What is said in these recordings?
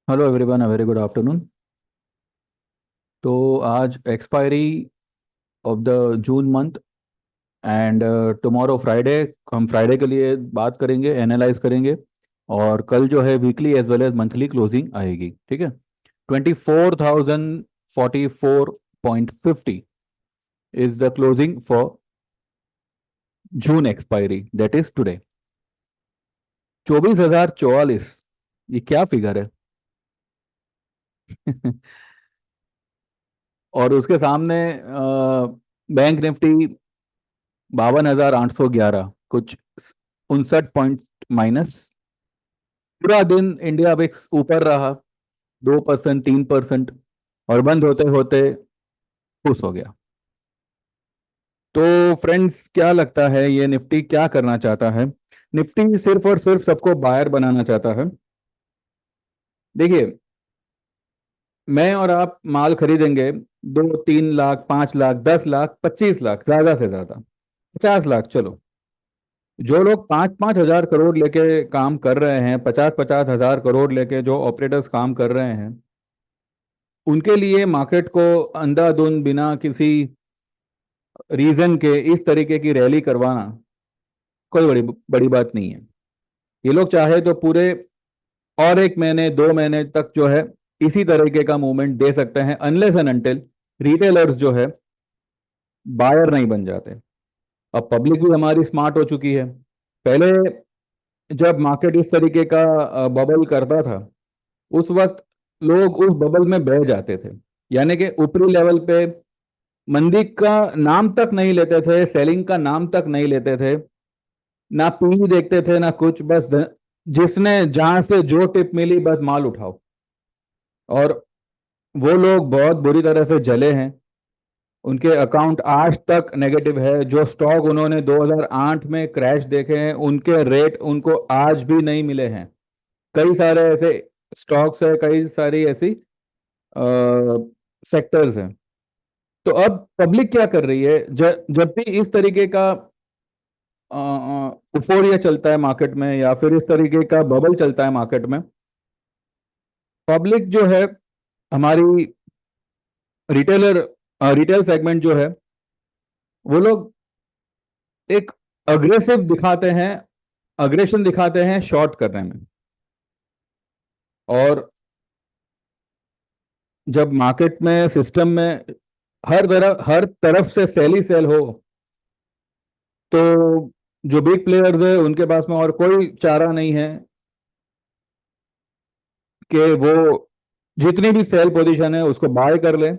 Hello everyone, a very good afternoon. तो आज expiry of the June month and tomorrow Friday. हम Friday के लिए बात करेंगे, एनालाइज करेंगे। और कल जो है weekly as well as monthly closing आएगी, ठीक है। 24,044.50 is the closing for June expiry, that is today. 24,044, ये क्या फिगर है? और उसके सामने बैंक निफ्टी 52,811, कुछ 59 पॉइंट माइनस। पूरा दिन इंडिया विक्स ऊपर रहा, 2%, 3%, और बंद होते होते खुश हो गया। तो फ्रेंड्स, क्या लगता है ये निफ्टी क्या करना चाहता है? निफ्टी सिर्फ और सिर्फ सबको बायर बनाना चाहता है। देखिए, मैं और आप माल खरीदेंगे 2-3 लाख, 5 लाख, 10 लाख, 25 लाख, ज्यादा से ज्यादा 50 लाख, चलो। जो लोग 5-5 हजार करोड़ लेके काम कर रहे हैं, 50-50 हजार करोड़ लेके जो ऑपरेटर्स काम कर रहे हैं, उनके लिए मार्केट को अंधाधुंध बिना किसी रीजन के इस तरीके की रैली करवाना कोई बड़ी बड़ी बात नहीं है। ये लोग चाहे तो पूरे और 1 महीने 2 महीने तक जो है इसी तरीके का मूवमेंट दे सकते हैं, अनलेस एंड अनटिल रिटेलर्स जो है बायर नहीं बन जाते। अब पब्लिक भी हमारी स्मार्ट हो चुकी है। पहले जब मार्केट इस तरीके का बबल करता था, उस वक्त लोग उस बबल में बह जाते थे। यानी कि ऊपरी लेवल पे मंदी का नाम तक नहीं लेते थे, सेलिंग का नाम तक नहीं लेते थे, ना पीई देखते थे ना कुछ, बस जिसने जहां से जो टिप मिली बस माल उठाओ। और वो लोग बहुत बुरी तरह से जले हैं। उनके अकाउंट आज तक नेगेटिव है। जो स्टॉक उन्होंने 2008 में क्रैश देखे हैं, उनके रेट उनको आज भी नहीं मिले हैं। कई सारे ऐसे स्टॉक्स है, कई सारी ऐसी सेक्टर्स हैं। तो अब पब्लिक क्या कर रही है? जब भी इस तरीके का उफोरिया चलता है मार्केट में, या फिर इस तरीके का बबल चलता है मार्केट में, पब्लिक जो है, हमारी रिटेलर रिटेल सेगमेंट जो है, वो लोग एक अग्रेसिव दिखाते हैं, अग्रेशन दिखाते हैं शॉर्ट करने में। और जब मार्केट में, सिस्टम में हर तरफ से सेल ही सेल हो, तो जो बिग प्लेयर्स है उनके पास में और कोई चारा नहीं है कि वो जितनी भी सेल पोजीशन है उसको बाय कर ले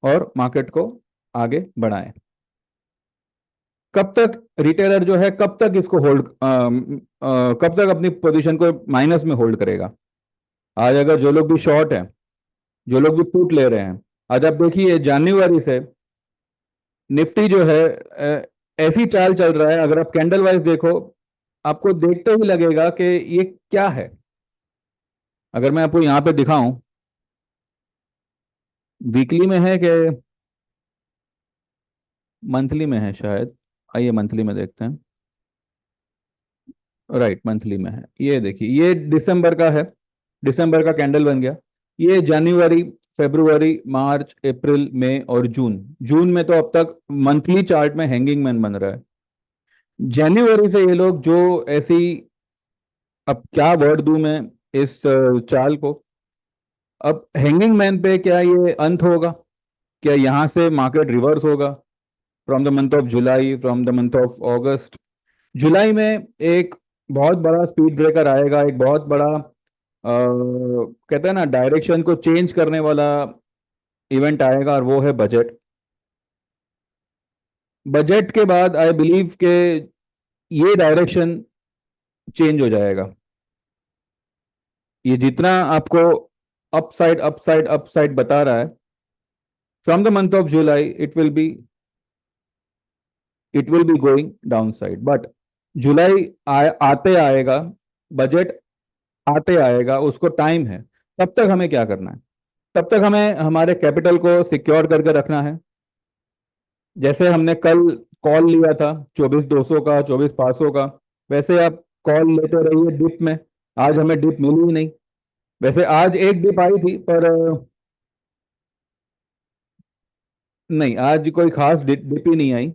और मार्केट को आगे बढ़ाए। कब तक रिटेलर जो है, कब तक इसको होल्ड, कब तक अपनी पोजीशन को माइनस में होल्ड करेगा? आज अगर जो लोग भी शॉर्ट हैं, जो लोग भी पुट ले रहे हैं, आज आप देखिए जनवरी से निफ्टी जो है ऐसी चाल चल रहा है। अगर आप कैंडल वाइज देखो, आपको देखते ही लगेगा कि ये क्या है। अगर मैं आपको यहाँ पे दिखाऊं, वीकली में है कि मंथली में है शायद। आइए मंथली में देखते हैं। राइट, मंथली में है। ये देखिए, ये दिसंबर का है, दिसंबर का कैंडल बन गया। ये जनवरी, फरवरी, मार्च, अप्रैल, मई और जून। जून में तो अब तक मंथली चार्ट में हैंगिंग मैन बन रहा है। जनवरी से ये लोग जो ऐसी, अब क्या वर्ड दूं मैं इस चाल को। अब हैंगिंग मैन पे क्या ये अंत होगा? क्या यहाँ से मार्केट रिवर्स होगा? From the month of July, from the month of August, जुलाई में एक बहुत बड़ा स्पीड ब्रेकर आएगा, एक बहुत बड़ा कहते हैं ना डायरेक्शन को चेंज करने वाला इवेंट आएगा, और वो है बजट। बजट के बाद आई बिलीव के ये डायरेक्शन चेंज हो जाएगा। ये जितना आपको अपसाइड अपसाइड अपसाइड बता रहा है, from the month of July it will be going down side. But जुलाई आते आएगा, बजट आते आएगा, उसको टाइम है। तब तक हमें क्या करना है? तब तक हमें हमारे कैपिटल को सिक्योर करके रखना है। जैसे हमने कल कॉल लिया था 24,200 का, 24,500 का, वैसे आप कॉल लेते रहिए डिप में। आज हमें डिप मिली ही नहीं। वैसे आज एक डिप आई थी पर नहीं, आज कोई खास डिप ही नहीं आई।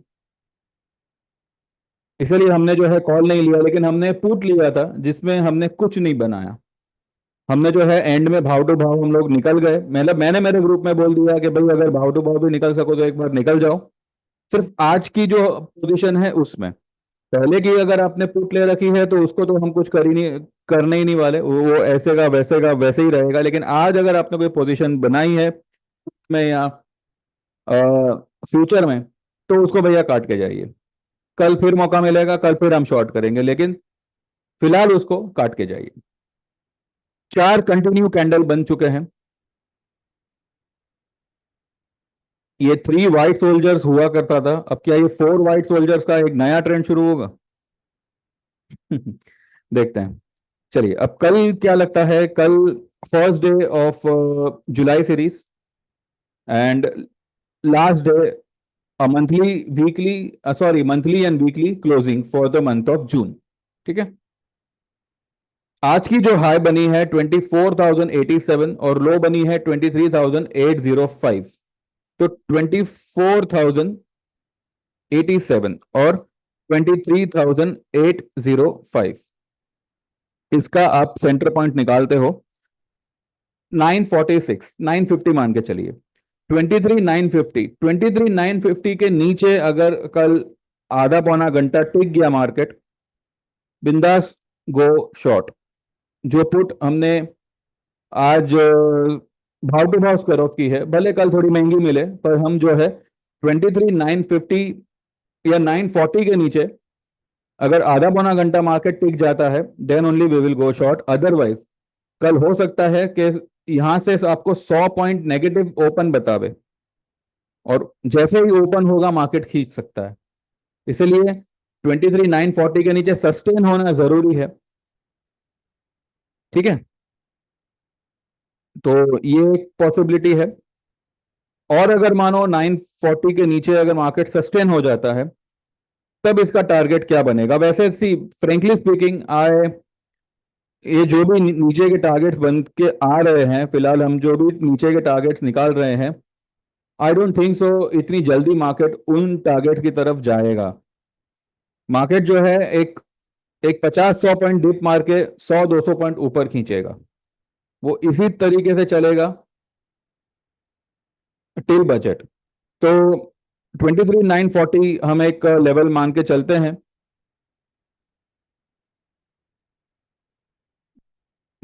इसलिए हमने जो है कॉल नहीं लिया, लेकिन हमने पुट लिया था जिसमें हमने कुछ नहीं बनाया। हमने जो है एंड में भाव टू भाव हम लोग निकल गए, मतलब मैंने मेरे ग्रुप में बोल दिया कि भाई अगर भाव टू भाव भी निकल सको तो एक बार निकल जाओ। सिर्फ आज की जो पोजीशन है उसमें, पहले की अगर आपने पुट ले रखी है तो उसको तो हम कुछ कर ही नहीं, करने ही नहीं वाले, वो ऐसे का वैसे ही रहेगा। लेकिन आज अगर आपने कोई पोजीशन बनाई है में या फ्यूचर में, तो उसको भैया काट के जाइए। कल फिर मौका मिलेगा, कल फिर हम शॉर्ट करेंगे, लेकिन फिलहाल उसको काट के जाइए। 4 कंटिन्यू कैंडल बन चुके हैं। ये 3 वाइट सोल्जर्स हुआ करता था, अब क्या ये 4 वाइट सोल्जर्स का एक नया ट्रेंड शुरू होगा? देखते हैं। चलिए, अब कल क्या लगता है? कल first day of July series and last day, monthly weekly, sorry monthly and weekly closing for the month of June. ठीक है। आज की जो हाई बनी है 24,087 और लो बनी है 23,805। तो 24,087 और 23,805, इसका आप सेंटर पॉइंट निकालते हो 946, 950 मान के चलिए। 23,950, 23,950 के नीचे अगर कल आधा पौना घंटा टिक गया मार्केट, बिंदास गो शॉर्ट। जो पुट हमने आज भाव टू भाव स्क्वायर ऑफ की है, भले कल थोड़ी महंगी मिले, पर हम जो है 23,950 या 940 के नीचे अगर आधा पौना घंटा मार्केट टिक जाता है, then only we will go short. Otherwise कल हो सकता है कि यहां से आपको 100 पॉइंट नेगेटिव ओपन बतावे, और जैसे ही ओपन होगा मार्केट खींच सकता है। इसलिए 23,940 के नीचे सस्टेन होना जरूरी है। ठीक है, तो ये एक पॉसिबिलिटी है। और अगर मानो 940 के नीचे अगर मार्केट सस्टेन हो जाता है, तब इसका टारगेट क्या बनेगा? वैसे सी फ्रेंकली स्पीकिंग, आए ये जो भी नीचे के टारगेट्स बन के आ रहे हैं, फिलहाल हम जो भी नीचे के टारगेट्स निकाल रहे हैं, आई डोंट थिंक सो इतनी जल्दी मार्केट उन टारगेट की तरफ जाएगा। मार्केट जो है एक एक 50-100 पॉइंट डिप मार के 100-200 पॉइंट ऊपर खींचेगा। वो इसी तरीके से चलेगा टिल बजट। तो 23,940 हम एक लेवल मान के चलते हैं।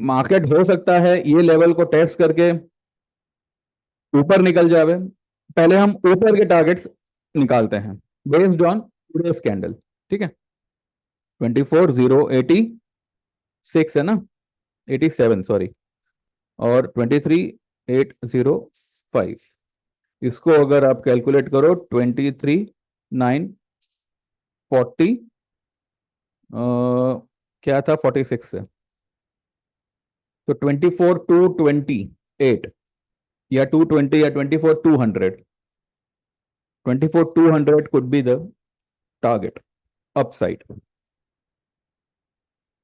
मार्केट हो सकता है ये लेवल को टेस्ट करके ऊपर निकल जावे। पहले हम ऊपर के टारगेट्स निकालते हैं बेस्ड ऑन टुडेस कैंडल। ठीक है, 24,086 है ना, 87 सॉरी, और 23,805। इसको अगर आप कैलकुलेट करो 23,940, क्या था 46 से, तो 24,228 या 220 या 24,200, 24,200 could be the target upside.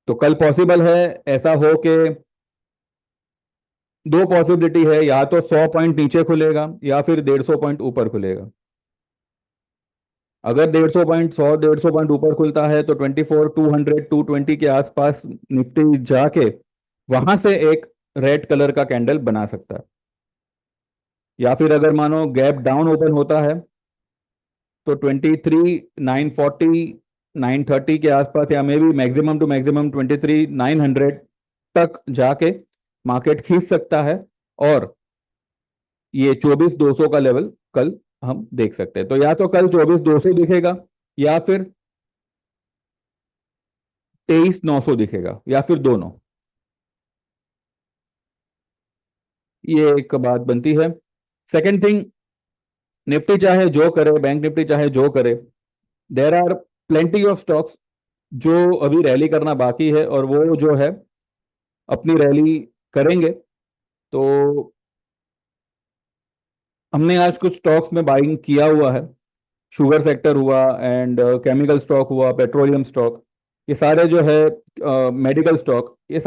तो कल पॉसिबल है ऐसा हो कि दो पॉसिबिलिटी है, या तो 100 पॉइंट नीचे खुलेगा या फिर 150 पॉइंट ऊपर खुलेगा। अगर 150 पॉइंट, 100-150 पॉइंट ऊपर खुलता है तो 24,200 220 के आसपास निफ्टी जाके वहां से एक रेड कलर का कैंडल बना सकता है। या फिर अगर मानो गैप डाउन ओपन होता है तो 23,940 930 के आसपास, या maybe maximum to maximum 23,900 तक जाके मार्केट खींच सकता है। और ये 24,200 का लेवल कल हम देख सकते हैं। तो या तो कल 24,200 दिखेगा, या फिर 23,900 दिखेगा, या फिर दोनों। ये एक बात बनती है। सेकंड थिंग, निफ्टी चाहे जो करे, बैंक निफ्टी चाहे जो करे, there are plenty of stocks जो अभी रैली करना बाकी है, और वो जो है अपनी रैली करेंगे। तो हमने आज कुछ स्टॉक्स में बाइंग किया हुआ है। शुगर सेक्टर हुआ, एंड केमिकल स्टॉक हुआ, पेट्रोलियम स्टॉक, ये सारे जो है मेडिकल स्टॉक, ये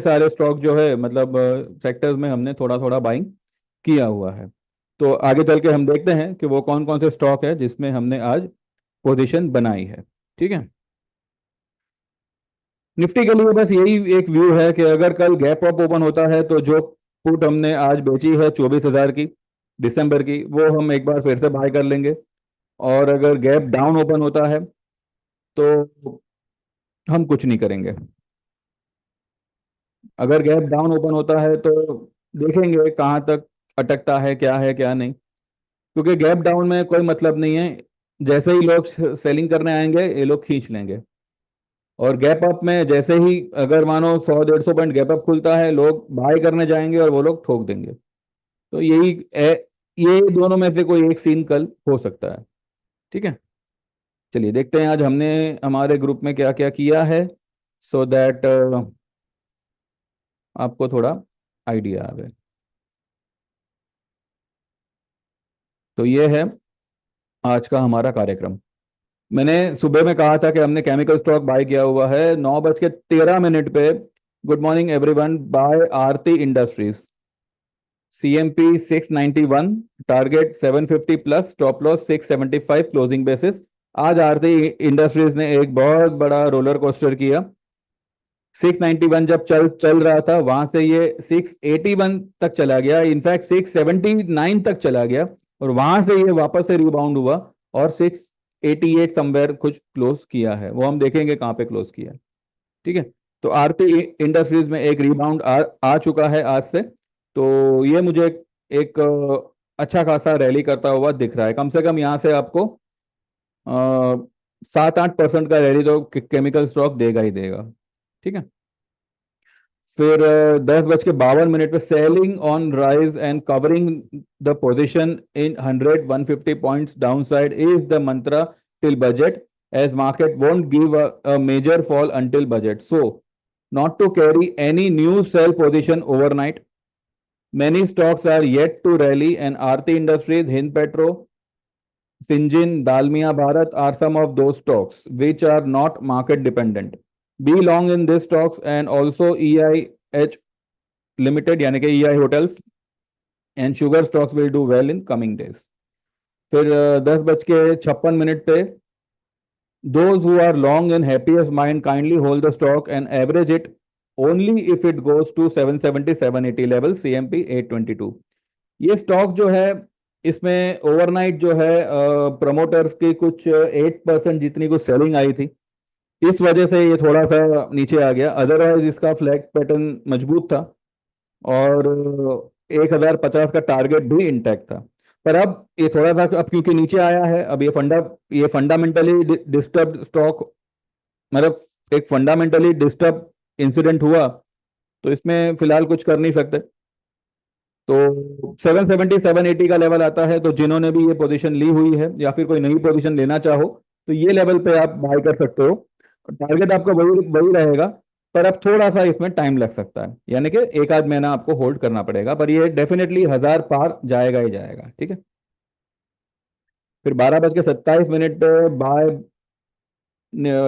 सारे स्टॉक जो है मतलब सेक्टर्स में हमने थोड़ा थोड़ा बाइंग किया हुआ है। तो आगे चल के हम देखते हैं कि वो कौन कौन से स्टॉक है जिसमें हमने आज पोजीशन बनाई है। ठीक है। निफ्टी के लिए बस यही एक व्यू है कि अगर कल गैप अप ओपन होता है तो जो पुट हमने आज बेची है 24,000 की दिसंबर की, वो हम एक बार फिर से बाय कर लेंगे। और अगर गैप डाउन ओपन होता है तो हम कुछ नहीं करेंगे। अगर गैप डाउन ओपन होता है तो देखेंगे कहाँ तक अटकता है, क्या नहीं। क्योंकि गैप डाउन में कोई मतलब नहीं है, जैसे ही लोग सेलिंग करने आएंगे ये लोग खींच लेंगे। और गैप अप में जैसे ही अगर मानो 100-150 पॉइंट गैप अप खुलता है, लोग बाय करने जाएंगे और वो लोग ठोक देंगे। तो ये दोनों में से कोई एक सीन कल हो सकता है। ठीक है। चलिए देखते हैं आज हमने हमारे ग्रुप में क्या क्या किया है, सो दैट आपको थोड़ा आइडिया आवे। तो ये है आज का हमारा कार्यक्रम। मैंने सुबह में कहा था कि हमने केमिकल स्टॉक बाय किया हुआ है 9:13 पे। Good morning everyone, buy Aarti industries, CMP 691, target 750 plus, stop loss 675, closing basis. आज आरती इंडस्ट्रीज ने एक बहुत बड़ा रोलर कोस्टर किया। 691 जब चल चल रहा था वहां से ये 681 तक चला गया, इनफैक्ट 679 तक चला गया। और वहां से ये वापस से रिबाउंड हुआ और 688 समवेयर कुछ क्लोज किया है, वो हम देखेंगे कहाँ पे क्लोज किया है। ठीक है। तो आरती इंडस्ट्रीज में एक रिबाउंड आ चुका है आज से। तो ये मुझे एक अच्छा खासा रैली करता हुआ दिख रहा है। कम से कम यहाँ से आपको 7-8% का रैली तो केमिकल स्टॉक देगा ही देगा। ठीक है। फिर 10:52 पे selling on rise and covering the position in 100-150 points downside is the Mantra till budget, as market won't give a major fall until budget, so not to carry any new sell position overnight. Many stocks are yet to rally and Aarti Industries, Hind Petro, Syngene, Dalmia Bharat are some of those stocks which are not market dependent. Be long in these stocks and also EIH Limited यानी कि EI Hotels and sugar stocks will do well in coming days. फिर 10:56 पे those who are long in happiest mind kindly hold the stock and average it only if it goes to 770 780 level, CMP 822। ये stock जो है इसमें overnight जो है promoters की कुछ 8% जितनी कुछ सेलिंग आई थी, इस वजह से ये थोड़ा सा नीचे आ गया। अदरवाइज इसका फ्लैग पैटर्न मजबूत था और 1,050 का टारगेट भी इंटैक्ट था। पर अब ये थोड़ा सा अब क्योंकि नीचे आया है, अब ये फंडामेंटली डिस्टर्ब स्टॉक, मतलब एक फंडामेंटली डिस्टर्ब इंसिडेंट हुआ, तो इसमें फिलहाल कुछ कर नहीं सकते। तो 770 780 का लेवल आता है, तो जिन्होंने भी ये पोजीशन ली हुई है या फिर कोई नई पोजीशन लेना चाहो तो ये लेवल पे आप बाय कर सकते हो। टारगेट आपका वही वही रहेगा, पर अब थोड़ा सा इसमें टाइम लग सकता है, यानी कि 1 आध महीना आपको होल्ड करना पड़ेगा, पर ये डेफिनेटली 1,000 पार जाएगा ही जाएगा। ठीक है। फिर 12:27 पे by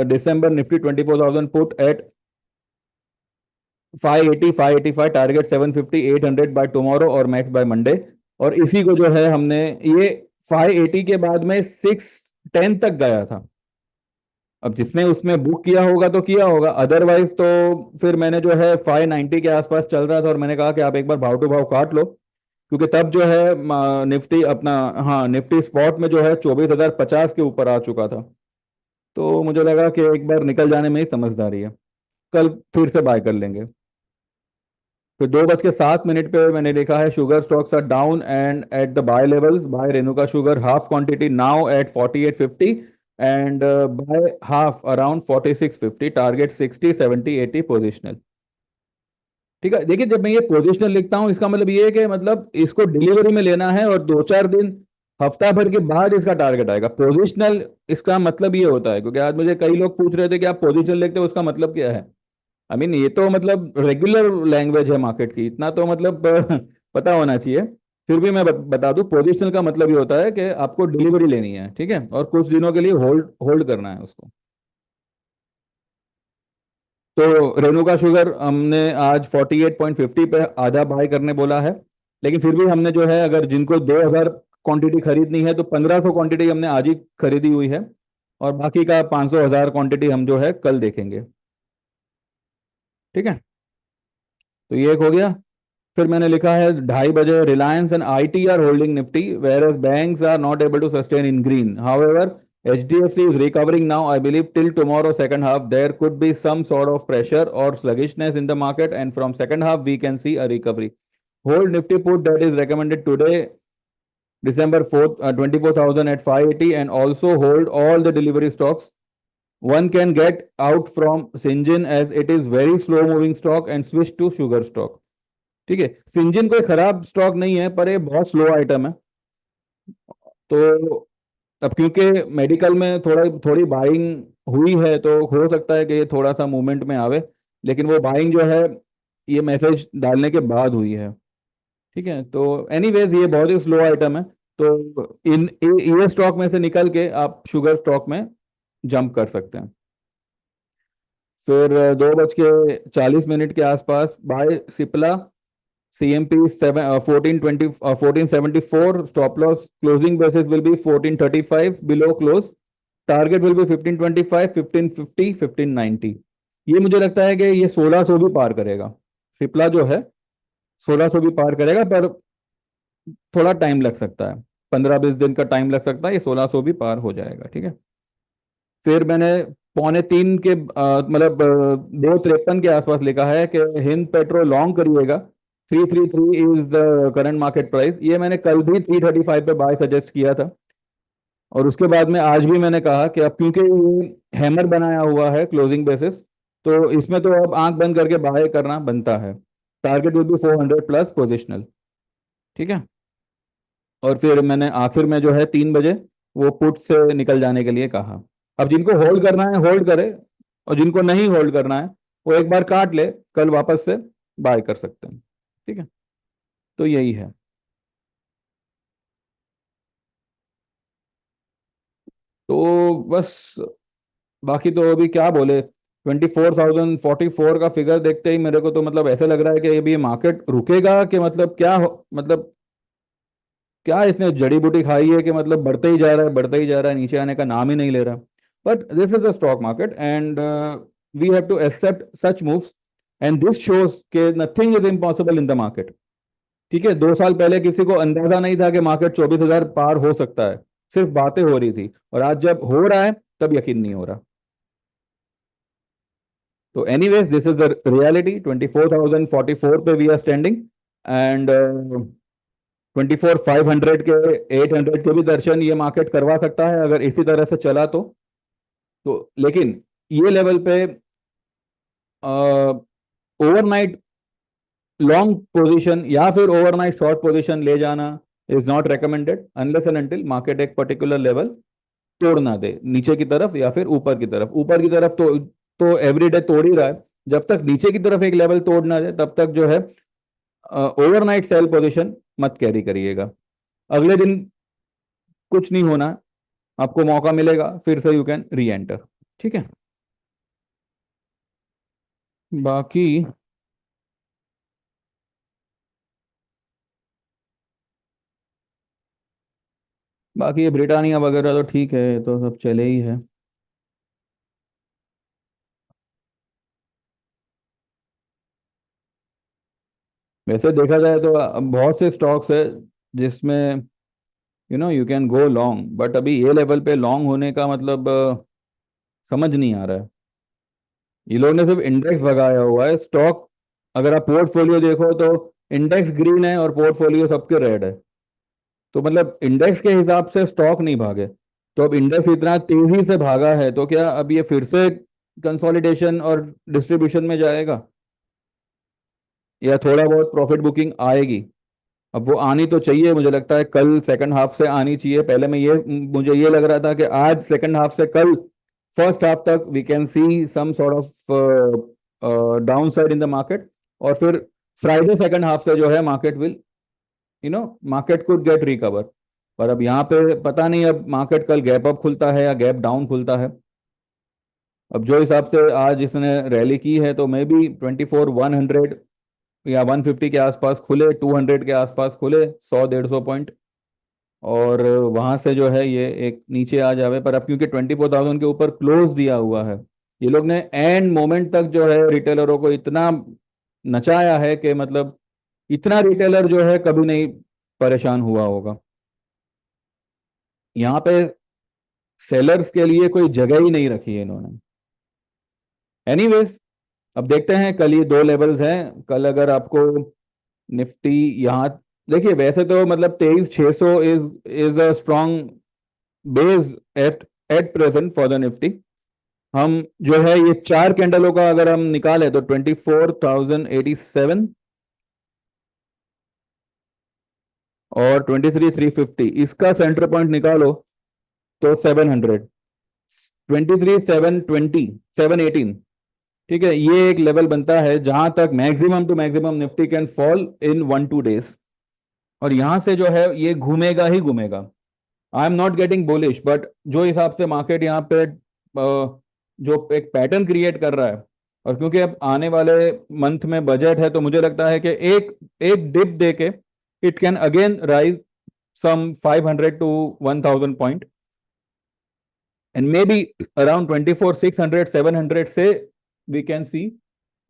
December Nifty 24,000 put at 580 585, target 750 800 by tomorrow और मैक्स बाय मंडे। और इसी को जो है हमने ये 580 के बाद में 610 तक गया था। अब जिसने उसमें बुक किया होगा तो किया होगा, अदरवाइज तो फिर मैंने जो है 590 के आसपास चल रहा था और मैंने कहा कि आप एक बार भाव टू भाव काट लो, क्योंकि तब जो है निफ्टी अपना, हाँ निफ्टी स्पॉट में जो है 24,050 के ऊपर आ चुका था। तो मुझे लगा कि एक बार निकल जाने में ही समझदारी है, कल फिर से बाय कर लेंगे। फिर 2:07 पे मैंने लिखा है sugar stocks are down and at the buy levels, buy Renuka sugar half quantity now at 4850 and buy half around 4650, target 60 70 80 positional. ठीक है। देखिए जब मैं ये पोजिशनल लिखता हूं इसका मतलब ये है कि मतलब इसको डिलीवरी में लेना है और 2-4 दिन, हफ्ता भर के बाद इसका टारगेट आएगा। पोजिशनल इसका मतलब ये होता है, क्योंकि आज मुझे कई लोग पूछ रहे थे कि आप पोजिशनल लिखते हो उसका मतलब क्या है। आई मीन ये तो मतलब रेगुलर लैंग्वेज है मार्केट की, इतना तो मतलब पता होना चाहिए। फिर भी मैं बता दूं, पोजिशनल का मतलब ये होता है कि आपको डिलीवरी लेनी है, ठीक है, और कुछ दिनों के लिए होल्ड होल्ड करना है उसको। तो रेणुका शुगर हमने आज 48.50 पे आधा बाय करने बोला है। लेकिन फिर भी हमने जो है, अगर जिनको 2,000 क्वांटिटी खरीदनी है तो 1,500 क्वांटिटी हमने आज ही खरीदी हुई है, और बाकी का 500 1000 क्वांटिटी हम जो है कल देखेंगे। ठीक है, तो ये एक हो गया। फिर मैंने लिखा है 2:30 बजे, Reliance and IT are holding Nifty whereas banks are not able to sustain in green, however HDFC is recovering now. I believe till tomorrow second half there could be some sort of pressure or sluggishness in the market, and from second half we can see a recovery. Hold Nifty put that is recommended today, December 4th, 24,000 at 580, and also hold all the delivery stocks. One can get out from Syngin as it is very slow moving stock and switch to sugar stock. ठीक है, Syngene कोई खराब stock नहीं है, पर ये बहुत slow item है। तो अब क्योंकि मेडिकल में थोड़ी बाइंग हुई है, तो हो सकता है कि ये थोड़ा सा मूवमेंट में आवे, लेकिन वो बाइंग जो है ये मैसेज डालने के बाद हुई है। ठीक है, तो एनीवेज ये बहुत ही स्लो आइटम है। तो इन ये स्टॉक में से निकल के आप शुगर स्टॉक में जंप कर सकते हैं। फिर 2:40 के आसपास bye Cipla, CMP 1474, stop loss closing basis will be 1435 below close, target will be 1525, 1550, 1590। ये मुझे लगता है कि ये 1600 भी पार करेगा। सिप्ला जो है 1600 भी पार करेगा, पर थोड़ा टाइम लग सकता है, 15-20 दिन का टाइम लग सकता है, ये 1600 भी पार हो जाएगा। ठीक है, फिर मैंने 2:45 के मतलब 2:53 के आसपास लिखा है कि हिंद पेट्रो लॉन्ग करिएगा, 333 is the current market price. ये मैंने कल भी 335 पे बाय सजेस्ट किया था, और उसके बाद में आज भी मैंने कहा कि अब क्योंकि ये हैमर बनाया हुआ है क्लोजिंग बेसिस, तो इसमें तो अब आंख बंद करके बाय करना बनता है। Target will be 400 plus positional. ठीक है, और फिर मैंने आखिर में जो है 3 बजे वो पुट से निकल जाने के लिए कहा। अब जिनको होल्ड करना है होल्ड करे, और जिनको नहीं होल्ड करना है वो एक बार काट ले, कल वापस से बाय कर सकते हैं। ठीक है, तो यही है। तो बस, बाकी तो अभी क्या बोले, 24,044 का फिगर देखते ही मेरे को तो मतलब ऐसे लग रहा है कि अभी ये मार्केट रुकेगा कि मतलब क्या मतलब क्या इसने जड़ी बूटी खाई है कि मतलब बढ़ते ही जा रहा है, बढ़ते ही जा रहा है, नीचे आने का नाम ही नहीं ले रहा। But this is the stock market, and we have to accept such moves, and this shows के nothing is impossible in the market. ठीक है, 2 साल पहले किसी को अंदाजा नहीं था कि मार्केट 24,000 पार हो सकता है, सिर्फ बातें हो रही थी, और आज जब हो रहा है तब यकीन नहीं हो रहा। तो anyways this is the reality, 24,044 पे वी आर स्टैंडिंग, एंड 24,500 के, 800 के भी दर्शन ये मार्केट करवा सकता है अगर इसी तरह से चला तो लेकिन ये लेवल पे ओवरनाइट लॉन्ग पोजीशन या फिर ओवरनाइट शॉर्ट पोजीशन ले जाना is not recommended, unless and until market एक पर्टिकुलर लेवल तोड़ ना दे नीचे की तरफ या फिर ऊपर की तरफ। ऊपर की तरफ तो एवरीडे तोड़ ही रहा है, जब तक नीचे की तरफ एक लेवल तोड़ ना दे तब तक जो है ओवरनाइट सेल पोजीशन मत कैरी करिएगा। अगले दिन कुछ नहीं होना, आपको मौका मिलेगा फिर से, यू कैन री एंटर। ठीक है, बाकी बाकी ये ब्रिटानिया वगैरह तो ठीक है, तो सब चले ही है। वैसे देखा जाए तो बहुत से स्टॉक्स है जिसमें you can go long, but अभी ये लेवल पे लॉन्ग होने का मतलब समझ नहीं आ रहा है। ये लोग ने सिर्फ इंडेक्स भगाया हुआ है, स्टॉक अगर आप पोर्टफोलियो देखो तो इंडेक्स ग्रीन है और पोर्टफोलियो सबके रेड है। तो मतलब इंडेक्स के हिसाब से स्टॉक नहीं भागे, तो अब इंडेक्स इतना तेजी से भागा है तो क्या अब ये फिर से कंसोलिडेशन और डिस्ट्रीब्यूशन में जाएगा, या थोड़ा बहुत प्रॉफिट बुकिंग आएगी? अब वो आनी तो चाहिए, मुझे लगता है कल सेकंड हाफ से आनी चाहिए। पहले मैं ये मुझे ये लग रहा था कि आज सेकंड हाफ से कल फर्स्ट हाफ तक we can see some sort of down side in the market, और फिर फ्राइडे सेकंड हाफ से जो है market will market could get recover. पर अब यहाँ पे पता नहीं, अब मार्केट कल गैप अप खुलता है या गैप डाउन खुलता है। अब जो हिसाब से आज इसने रैली की है तो मे बी 24,100 या 150 के आसपास खुले, 200 के आसपास खुले, 100-150 पॉइंट, और वहां से जो है ये एक नीचे आ जावे। पर अब क्योंकि 24,000 के ऊपर क्लोज दिया हुआ है, ये लोग ने एंड मोमेंट तक जो है रिटेलरों को इतना नचाया है कि मतलब इतना रिटेलर जो है कभी नहीं परेशान हुआ होगा। यहाँ पे सेलर्स के लिए कोई जगह ही नहीं रखी है इन्होंने। एनीवेज, अब देखते हैं, कल ये दो लेवल्स हैं। कल अगर आपको निफ्टी यहाँ, देखिए वैसे तो मतलब 23,600 is a strong base at at present for the Nifty. हम जो है ये चार कैंडलों का अगर हम निकाले तो 24,087 और 23,350, इसका सेंटर पॉइंट निकालो तो 700, 23,720, 718। ठीक है, ये एक लेवल बनता है जहां तक maximum to maximum Nifty can fall in 1-2 days, और यहां से जो है ये घूमेगा ही घूमेगा। I am not getting bullish, but जो हिसाब से मार्केट यहाँ पे जो एक पैटर्न क्रिएट कर रहा है, और क्योंकि अब आने वाले मंथ में बजट है, तो मुझे लगता है कि एक एक डिप देके it can again rise some 500 to 1,000 point, and maybe around 24,600 700 से we can see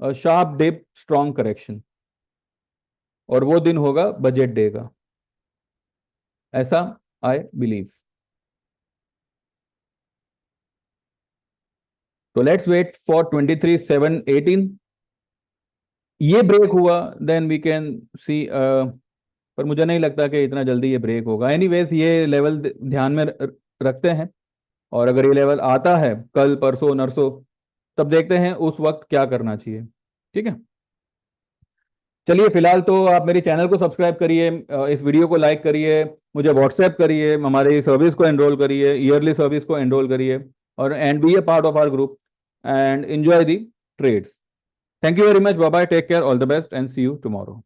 sharp dip strong correction, और वो दिन होगा बजट डे का, ऐसा आई बिलीव। तो लेट्स वेट फॉर 23,718। ये ब्रेक हुआ देन वी कैन सी, पर मुझे नहीं लगता कि इतना जल्दी ये ब्रेक होगा। एनीवेज, ये लेवल ध्यान में रखते हैं, और अगर ये लेवल आता है कल परसों नरसों, तब देखते हैं उस वक्त क्या करना चाहिए। ठीक है, चलिए फिलहाल तो आप मेरे चैनल को सब्सक्राइब करिए, इस वीडियो को लाइक करिए, मुझे व्हाट्सएप करिए, हमारी सर्विस को एनरोल करिए, ईयरली सर्विस को एनरोल करिए, और and be a part of our group and enjoy the trades. Thank you very much. Bye bye. Take care. All the best and see you tomorrow.